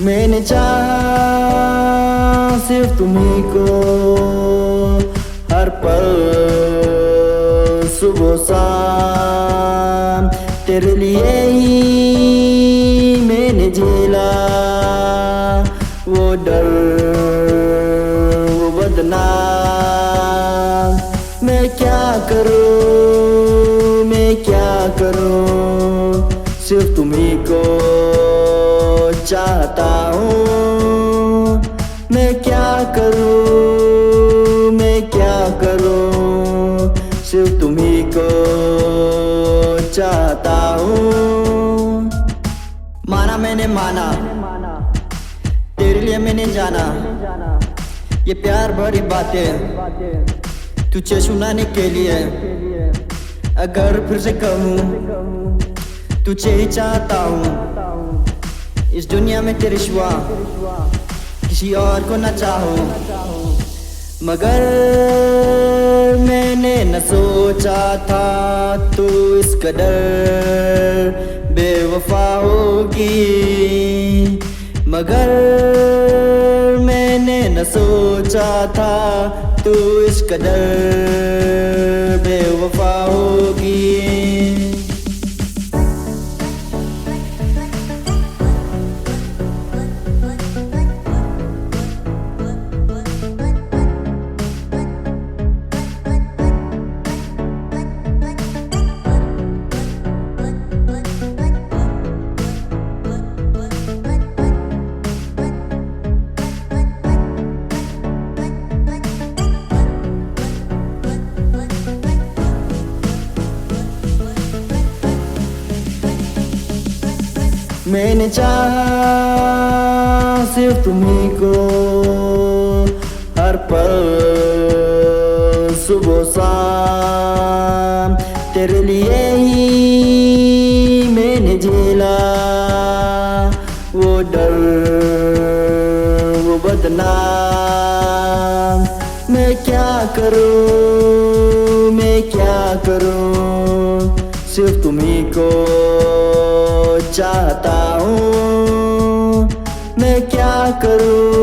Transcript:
मैंने चाहा सिर्फ तुम्ही को, हर पल सुबह शाम तेरे लिए ही मैंने झेला वो डर वो बदनाम। मैं क्या करूं सिर्फ तुम्ही को चाहता हूँ। मैं क्या करूं सिर्फ तुम्ही को चाहता हूँ। माना मैंने माना तेरे लिए मैंने जाना ये प्यार भरी बातें तुझे सुनाने के लिए। अगर फिर से कहूँ तुझे ही चाहता हूँ, इस दुनिया में तेरे सिवा किसी और को न चाहूं। मगर मैंने न सोचा था तू इस कदर बेवफा होगी। मगर मैंने न सोचा था तू इस कदर बेवफा होगी। मैंने चाहा सिर्फ तुम्ही को, हर पल सुबह शाम तेरे लिए ही मैंने झेला वो डर वो बदनाम। मैं क्या करूं सिर्फ तुम्ही को चाहता हूँ। मैं क्या करूं